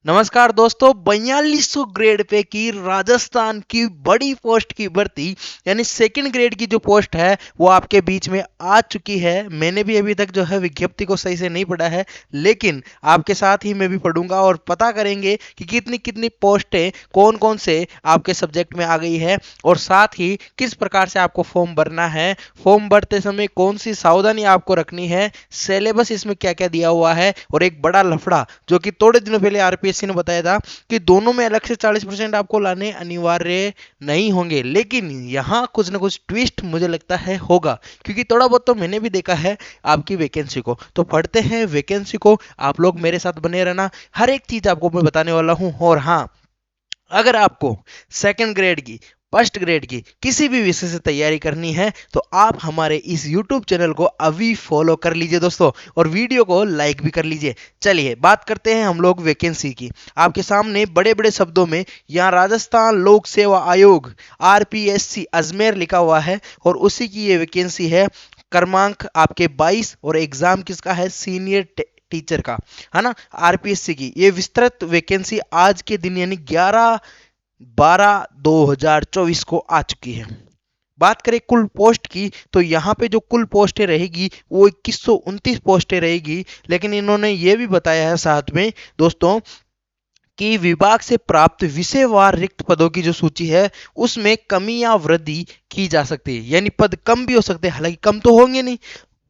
नमस्कार दोस्तों, 4200 grade pay की राजस्थान की बड़ी पोस्ट की भर्ती यानी सेकंड ग्रेड की जो पोस्ट है वो आपके बीच में आ चुकी है। मैंने भी अभी तक जो है विज्ञप्ति को सही से नहीं पढ़ा है, लेकिन आपके साथ ही मैं भी पढ़ूंगा और पता करेंगे कि कितनी कितनी पोस्टें कौन कौन से आपके सब्जेक्ट में आ गई है और साथ ही किस प्रकार से आपको फॉर्म भरना है, फॉर्म भरते समय कौन सी सावधानी आपको रखनी है, सिलेबस इसमें क्या क्या दिया हुआ है और एक बड़ा लफड़ा जो कि थोड़े दिनों पहले आरपीएससी ने बताया था कि दोनों में अलग से 40% आपको लाने अनिवार्य नहीं होंगे, लेकिन यहाँ कुछ ना कुछ ट्विस्ट मुझे लगता है होगा, क्योंकि थोड़ा बहुत तो मैंने भी देखा है आपकी वैकेंसी को। तो पढ़ते हैं वैकेंसी को, आप लोग मेरे साथ बने रहना, हर एक चीज आपको मैं बताने वाला हूं। और हाँ, अगर आपको सेकंड ग्रेड की, फर्स्ट ग्रेड की किसी भी विषय से तैयारी करनी है तो आप हमारे इस YouTube चैनल को अभी फॉलो कर लीजिए दोस्तों, और वीडियो को लाइक भी कर लीजिए। चलिए बात करते हैं हम लोग वैकेंसी की। आपके सामने बड़े बड़े शब्दों में यहाँ राजस्थान लोक सेवा आयोग आरपीएससी अजमेर लिखा हुआ है और उसी की ये वैकेंसी है। क्रमांक आपके 22 और एग्जाम किसका है? सीनियर टीचर का, है ना, आरपीएससी की। ये विस्तृत वैकेंसी आज के दिन यानी 11/12/2024 को आ चुकी है। बात करें कुल पोस्ट की तो यहाँ पे जो कुल पोस्टें रहेगी वो 2129 पोस्टें रहेगी, लेकिन इन्होंने ये भी बताया है साथ में दोस्तों कि विभाग से प्राप्त विषयवार रिक्त पदों की जो सूची है उसमें कमी या वृद्धि की जा सकती है, यानी पद कम भी हो सकते हैं, हालांकि कम तो होंगे नहीं,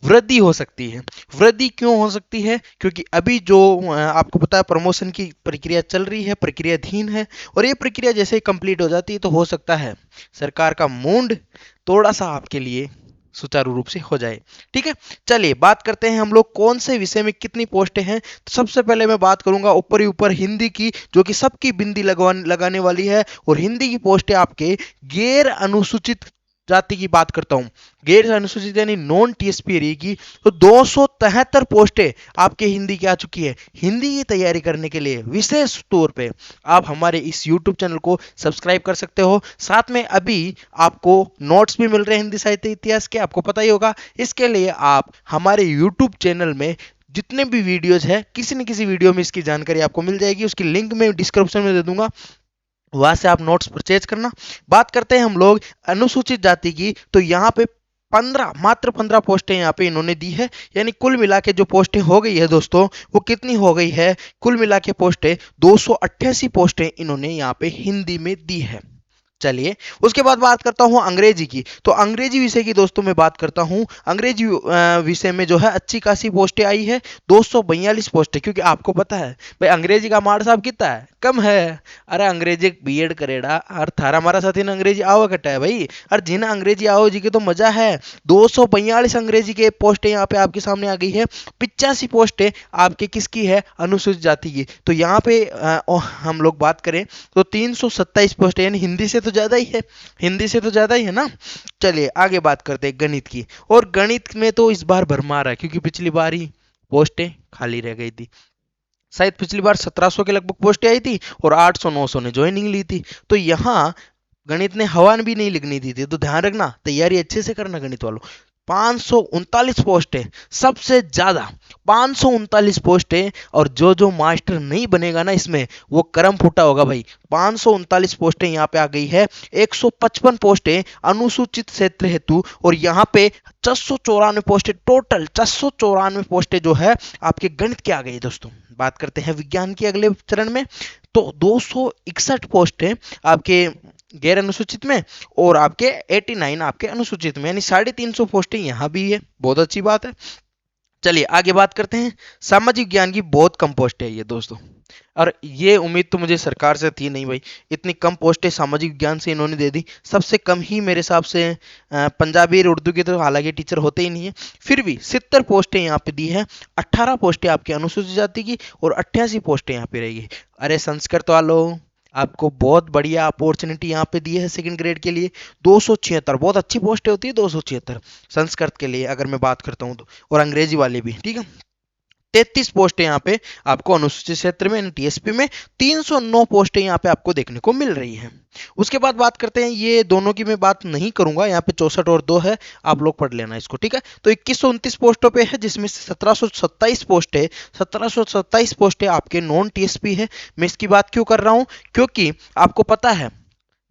वृद्धि हो सकती है। वृद्धि क्यों हो सकती है? क्योंकि अभी जो आपको पता है प्रमोशन की प्रक्रिया चल रही है, प्रक्रियाधीन है, और ये प्रक्रिया जैसे ही कंप्लीट हो जाती है तो हो सकता है सरकार का मूड थोड़ा सा आपके लिए सुचारू रूप से हो जाए। ठीक है, चलिए बात करते हैं हम लोग कौन से विषय में कितनी पोस्टें हैं। तो सबसे पहले मैं बात करूंगा ऊपर ही ऊपर हिंदी की, जो कि सबकी बिंदी लगाने वाली है, और हिंदी की पोस्टें आपके गैर अनुसूचित जाति की बात करता हूं, गैर अनुसूचित यानी नॉन टीएसपी रहेगी। तो 273 पोस्टें आपके हिंदी की आ चुकी है। हिंदी की तैयारी करने के लिए विशेष तौर पे आप हमारे इस YouTube चैनल को सब्सक्राइब कर सकते हो। साथ में अभी आपको नोट्स भी मिल रहे हैं हिंदी साहित्य इतिहास के, आपको पता ही होगा। इसके लिए आप हमारे YouTube चैनल में जितने भी वीडियोज है, किसी न किसी वीडियो में इसकी जानकारी आपको मिल जाएगी, उसकी लिंक मैं डिस्क्रिप्शन में दे दूंगा, वहां से आप नोट्स परचेज करना। बात करते हैं हम लोग अनुसूचित जाति की, तो यहाँ पे 15, मात्र 15 पोस्टें यहाँ पे इन्होंने दी है, यानी कुल मिला के जो पोस्टें हो गई है दोस्तों वो कितनी हो गई है? कुल मिला के पोस्टें 288 पोस्टें इन्होंने यहाँ पे हिंदी में दी है। चलिए उसके बाद बात करता हूं अंग्रेजी की। तो अंग्रेजी विषय की दोस्तों मैं बात करता हूं। अंग्रेजी विषय में जो है अच्छी खासी पोस्टें आई है, 242 पोस्टें, क्योंकि आपको पता है भाई अंग्रेजी का मार्क्स साहब कितना है? कम है। अरे अंग्रेजी बीएड करेड़ा और थारा हमारा साथी अंग्रेजी आओ कटा है भाई, और जिन अंग्रेजी आओ जी के तो मजा है। 242 अंग्रेजी के पोस्टें यहाँ पे आपके सामने आ गई है। 85 पोस्टें आपके किसकी है? अनुसूचित जाति की। तो यहाँ पे हम लोग बात करें तो 327 पोस्टें, यानी हिंदी से तो ज्यादा ही है, हिंदी से तो ज्यादा ही है ना। चलिए आगे बात करते हैं गणित की, और गणित में तो इस बार भरमार है, क्योंकि पिछली बार ही पोस्टें खाली रह गई थी। शायद पिछली बार 1700 के लगभग पोस्टें आई थी और 800-900 ने ज्वाइनिंग ली थी। तो यहाँ गणित ने हवा भी नहीं लगनी थी, तो ध्यान रखना, तैयारी अच्छे से करना गणित वालों। 539 पोस्टें, सबसे ज्यादा 539 पोस्टें, और जो जो मास्टर नहीं बनेगा ना इसमें वो करम फूटा होगा भाई। 539 पोस्टें यहाँ पे आ गई है। 155 पोस्टें अनुसूचित क्षेत्र हेतु, और यहाँ पे 494 पोस्टें, टोटल 494 पोस्टें जो है आपके गणित के आ गई दोस्तों। बात करते हैं विज्ञान की अगले चरण में, तो 261 पोस्टें आपके गैर अनुसूचित में और आपके 89 आपके अनुसूचित में, यानी 350 पोस्टें यहां भी है, बहुत अच्छी बात है। चलिए आगे बात करते हैं। सामाजिक ज्ञान की बहुत कम पोस्ट है ये दोस्तों, और ये उम्मीद तो मुझे सरकार से थी नहीं भाई, इतनी कम पोस्टें सामाजिक विज्ञान से इन्होंने दे दी। सबसे कम ही मेरे हिसाब से पंजाबी और उर्दू के तो हालांकि टीचर होते ही नहीं है, फिर भी 70 पोस्टें यहाँ पे दी है। 18 पोस्टें आपके अनुसूचित जाति की और 88 पोस्टें यहाँ पे रहेगी। अरे संस्कृत वालों, आपको बहुत बढ़िया अपॉर्चुनिटी यहाँ पे दी है सेकंड ग्रेड के लिए। 276 बहुत अच्छी पोस्टें होती है, 276 संस्कृत के लिए अगर मैं बात करता हूँ तो, और अंग्रेजी वाले भी, ठीक है। 33 पोस्टें यहाँ पे आपको अनुसूचित क्षेत्र में टीएसपी में, 309 पोस्टें यहाँ पे आपको देखने को मिल रही है। उसके बाद बात करते हैं, ये दोनों की मैं बात नहीं करूंगा, यहाँ पे 64 और 2 है, आप लोग पढ़ लेना इसको, ठीक है। तो 2129 पोस्टों पे है, जिसमें से 1727 पोस्ट है, 1727 पोस्टें आपके नॉन टीएसपी है। मैं इसकी बात क्यों कर रहा हूं, क्योंकि आपको पता है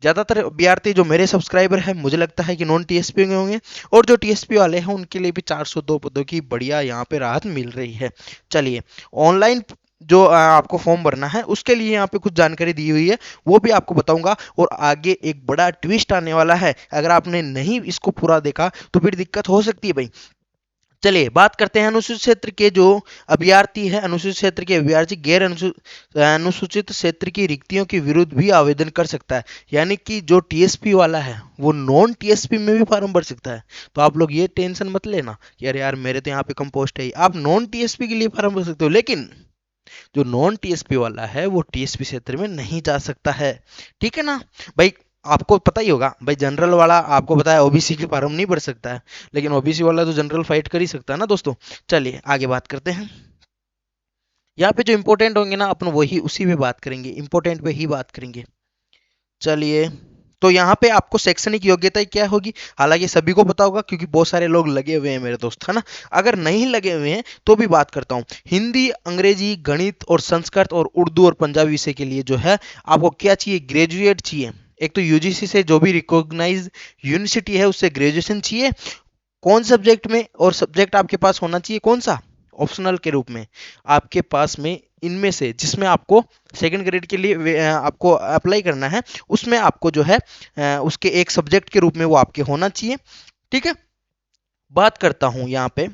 ज्यादातर अभ्यर्थी जो मेरे सब्सक्राइबर हैं, मुझे लगता है कि नॉन टीएसपी के होंगे, और जो टीएसपी वाले हैं उनके लिए भी 402 पदों की बढ़िया यहाँ पे राहत मिल रही है। चलिए, ऑनलाइन जो आपको फॉर्म भरना है उसके लिए यहाँ पे कुछ जानकारी दी हुई है, वो भी आपको बताऊंगा। और आगे एक बड़ा ट्विस्ट आने वाला है, अगर आपने नहीं इसको पूरा देखा तो फिर दिक्कत हो सकती है भाई। चलिए बात करते हैं अनुसूचित क्षेत्र के जो अभ्यर्थी है, अनुसूचित क्षेत्र के अभ्यर्थी गैर अनुसूचित क्षेत्र की रिक्तियों के विरुद्ध भी आवेदन कर सकता है। यानी कि जो टीएसपी वाला है वो नॉन टीएसपी में भी फॉर्म भर सकता है। तो आप लोग ये टेंशन मत लेना कि अरे यार मेरे तो यहाँ पे कम पोस्ट है, आप नॉन टीएसपी के लिए फॉर्म भर सकते हो, लेकिन जो नॉन टीएसपी वाला है वो टीएसपी क्षेत्र में नहीं जा सकता है, ठीक है ना भाई। आपको पता ही होगा भाई, जनरल वाला आपको पता है ओबीसी के फॉर्म नहीं भर सकता है, लेकिन ओबीसी वाला तो जनरल फाइट कर ही सकता है ना दोस्तों। चलिए आगे बात करते हैं, यहाँ पे जो इंपॉर्टेंट होंगे ना अपन वही उसी पे बात करेंगे, इंपॉर्टेंट पे ही बात करेंगे। चलिए, तो यहाँ पे आपको शैक्षणिक योग्यता क्या होगी, हालांकि सभी को पता होगा क्योंकि बहुत सारे लोग लगे हुए हैं मेरे दोस्त, है ना। अगर नहीं लगे हुए हैं तो भी बात करता हूँ, हिंदी, अंग्रेजी, गणित और संस्कृत और उर्दू और पंजाबी विषय के लिए जो है आपको क्या चाहिए, ग्रेजुएट चाहिए। एक तो यूजीसी से जो भी रिकॉग्नाइज यूनिवर्सिटी है उससे ग्रेजुएशन चाहिए, कौन सब्जेक्ट में, और सब्जेक्ट आपके पास होना चाहिए कौन सा, ऑप्शनल के रूप में आपके पास में इनमें से जिसमें आपको सेकंड ग्रेड के लिए आपको अप्लाई करना है, उसमें आपको जो है उसके एक सब्जेक्ट के रूप में वो आपके होना चाहिए, ठीक है। बात करता हूं यहाँ पे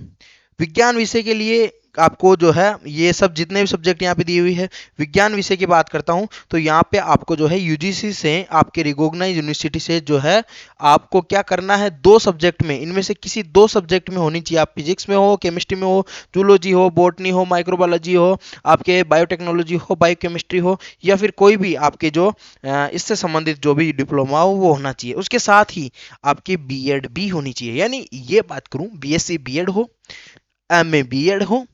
विज्ञान विषय के लिए, आपको जो है ये सब जितने भी सब्जेक्ट यहाँ पे दी हुई है, विज्ञान विषय की बात करता हूँ तो यहाँ पे आपको जो है यूजीसी से आपके रिकॉग्नाइज यूनिवर्सिटी से जो है आपको क्या करना है, दो सब्जेक्ट में, इनमें से किसी दो सब्जेक्ट में होनी चाहिए। आप फिजिक्स में हो, केमिस्ट्री में हो, जूलॉजी हो, बॉटनी हो, माइक्रोबायोलॉजी हो, आपके बायोटेक्नोलॉजी हो, बायोकेमिस्ट्री हो, या फिर कोई भी आपके जो इससे संबंधित जो भी डिप्लोमा हो वो होना चाहिए। उसके साथ ही आपकी बीएड भी होनी चाहिए, यानी ये बात करूं बीएससी बीएड हो, एमए बीएड हो,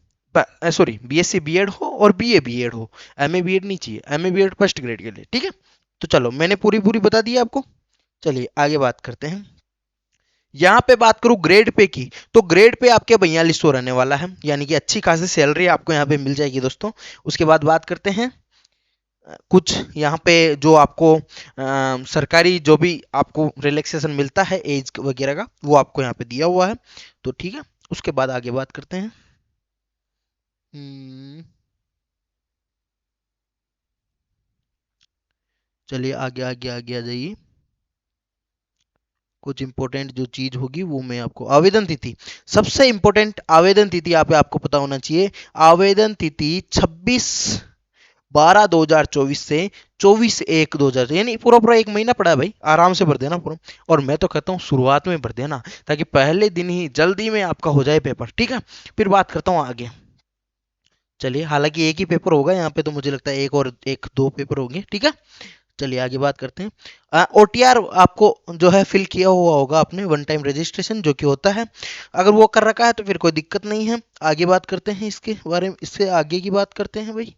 सॉरी बीएससी बीएड हो और बीए बीएड हो, एमए बीएड नहीं चाहिए, एमए बीएड फर्स्ट ग्रेड के लिए, ठीक है। तो चलो मैंने पूरी पूरी बता दी आपको। चलिए आगे बात करते हैं, यहां पे बात करूं ग्रेड पे की, तो ग्रेड पे आपके 4200 रहने वाला है, यानी कि अच्छी खासी सैलरी आपको यहाँ पे मिल जाएगी दोस्तों। उसके बाद बात करते हैं कुछ यहाँ पे जो आपको सरकारी जो भी आपको रिलैक्सेशन मिलता है एज वगैरह का, वो आपको यहाँ पे दिया हुआ है, तो ठीक है। उसके बाद आगे बात करते हैं, चलिए आगे आगे आगे आ जाइए। कुछ इंपॉर्टेंट जो चीज होगी वो मैं आपको, आवेदन तिथि, सबसे इंपॉर्टेंट आवेदन तिथि यहाँ पे आपको पता होना चाहिए। आवेदन तिथि 26/12/2024 से 24/1/2000, यानी पूरा पूरा एक महीना पड़ा है भाई, आराम से भर देना पूरा। और मैं तो कहता हूँ शुरुआत में भर देना, ताकि पहले दिन ही जल्दी में आपका हो जाए पेपर, ठीक है। फिर बात करता हूँ आगे। चलिए, हालांकि एक ही पेपर होगा यहाँ पे, तो मुझे लगता है एक और एक दो पेपर होंगे, ठीक है। चलिए आगे बात करते हैं, ओटीआर आपको जो है फिल किया हुआ होगा आपने, वन टाइम रजिस्ट्रेशन जो कि होता है, अगर वो कर रखा है तो फिर कोई दिक्कत नहीं है। आगे बात करते हैं इसके बारे में, इससे आगे की बात करते हैं भाई।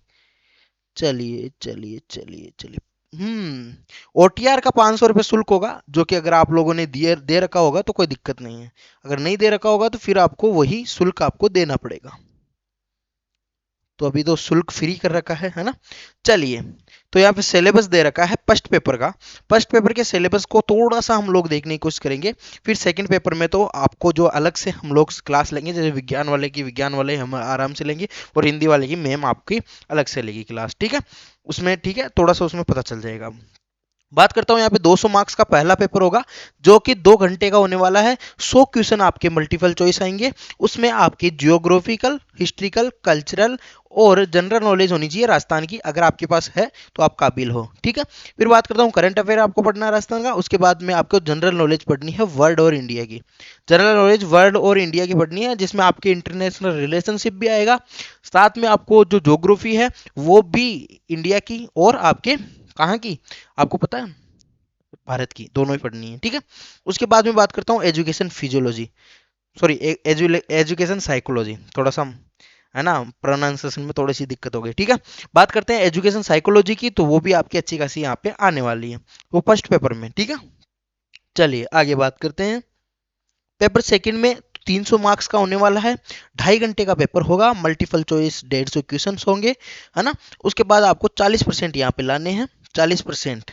चलिए चलिए चलिए चलिए, ओटीआर का 500 रुपये शुल्क होगा, जो कि अगर आप लोगों ने दिए दे रखा होगा तो कोई दिक्कत नहीं है, अगर नहीं दे रखा होगा तो फिर आपको वही शुल्क आपको देना पड़ेगा। तो अभी तो शुल्क फ्री कर रखा है ना। चलिए, तो यहाँ पे सिलेबस दे रखा है फर्स्ट पेपर का, फर्स्ट पेपर के सिलेबस को थोड़ा सा हम लोग देखने की कोशिश करेंगे। फिर सेकंड पेपर में तो आपको जो अलग से हम लोग क्लास लेंगे, जैसे विज्ञान वाले की विज्ञान वाले हम आराम से लेंगे, और हिंदी वाले की मैम आपकी अलग से लेगी क्लास, ठीक है। उसमें ठीक है, थोड़ा सा उसमें पता चल जाएगा। बात करता हूं यहाँ पे 200 मार्क्स का पहला पेपर होगा, जो कि 2 घंटे का होने वाला है। 100 क्वेश्चन आपके मल्टीपल चॉइस आएंगे, उसमें आपकी जियोग्राफिकल, हिस्ट्रिकल, कल्चरल और जनरल नॉलेज होनी चाहिए राजस्थान की, अगर आपके पास है तो आप काबिल हो, ठीक है। फिर बात करता हूँ करंट अफेयर आपको पढ़ना है राजस्थान का, उसके बाद में आपको जनरल नॉलेज पढ़नी है वर्ल्ड और इंडिया की, जनरल नॉलेज वर्ल्ड और इंडिया की पढ़नी है, जिसमें आपके इंटरनेशनल रिलेशनशिप भी आएगा, साथ में आपको जो ज्योग्राफी है वो भी इंडिया की और आपके कहाँ की आपको पता है, भारत की, दोनों ही पढ़नी है, ठीक है। उसके बाद में बात करता हूँ education physiology, sorry education psychology, थोड़ा सा है ना, प्रोनाउंसिएशन में थोड़ी सी दिक्कत हो गई, ठीक है। बात करते हैं एजुकेशन साइकोलॉजी की, तो वो भी आपकी अच्छी खासी यहाँ पे आने वाली है, वो फर्स्ट पेपर में, ठीक है। चलिए आगे बात करते हैं। पेपर सेकंड में 300 मार्क्स का होने वाला है, 2.5 घंटे का पेपर होगा, मल्टीपल चॉइस 150 क्वेश्चन होंगे, है ना। उसके बाद आपको 40% यहाँ पे लाने हैं, 40%,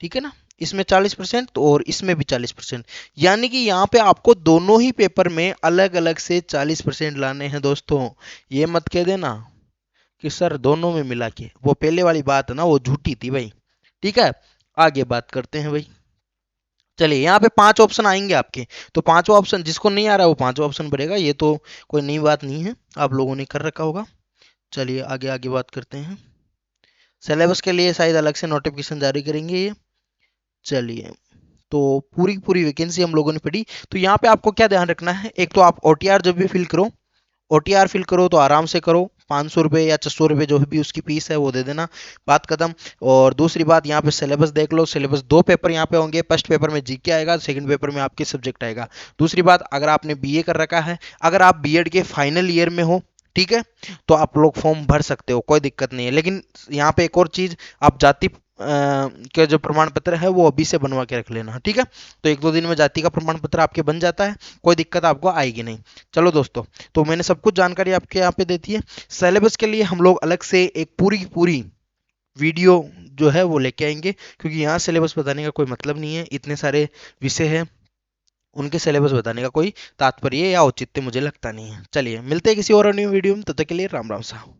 ठीक है ना। इसमें 40% तो और इसमें भी 40%, यानी कि यहाँ पे आपको दोनों ही पेपर में अलग अलग से 40% लाने हैं दोस्तों। ये मत कह देना कि सर दोनों में मिला के, वो पहले वाली बात है ना, वो झूठी थी भाई, ठीक है। आगे बात करते हैं भाई। चलिए यहाँ पे 5 ऑप्शन आएंगे आपके, तो पांचवा ऑप्शन जिसको नहीं आ रहा है वो पांचवा ऑप्शन भरेगा, ये तो कोई नई बात नहीं है, आप लोगों ने कर रखा होगा। चलिए आगे आगे बात करते हैं। सिलेबस के लिए शायद अलग से नोटिफिकेशन जारी करेंगे ये। चलिए, तो पूरी पूरी वैकेंसी हम लोगों ने पढ़ी। तो यहाँ पे आपको क्या ध्यान रखना है, एक तो आप ओटीआर जब भी फिल करो, ओटीआर फिल करो तो आराम से करो, 500 रुपये या 600 रुपये जो भी उसकी फीस है वो दे देना, बात खत्म। और दूसरी बात, यहाँ पे सिलेबस देख लो, सिलेबस 2 पेपर यहाँ पे होंगे, फर्स्ट पेपर में जीके आएगा, सेकंड पेपर में आपके सब्जेक्ट आएगा। दूसरी बात, अगर आपने बीए कर रखा है, अगर आप बीएड के फाइनल ईयर में हो, ठीक है, तो आप लोग फॉर्म भर सकते हो, कोई दिक्कत नहीं है। लेकिन यहाँ पे एक और चीज, आप जाति के जो प्रमाण पत्र है वो अभी से बनवा के रख लेना, ठीक है। तो 1-2 दिन में जाति का प्रमाण पत्र आपके बन जाता है, कोई दिक्कत आपको आएगी नहीं। चलो दोस्तों, तो मैंने सब कुछ जानकारी आपके यहाँ पे दे दी है। सिलेबस के लिए हम लोग अलग से एक पूरी की पूरी वीडियो जो है वो लेके आएंगे, क्योंकि यहाँ सिलेबस बताने का कोई मतलब नहीं है, इतने सारे विषय हैं, उनके सिलेबस बताने का कोई तात्पर्य या औचित्य मुझे लगता नहीं है। चलिए मिलते हैं किसी और अन्य वीडियो में, तब तक के लिए राम राम साहब।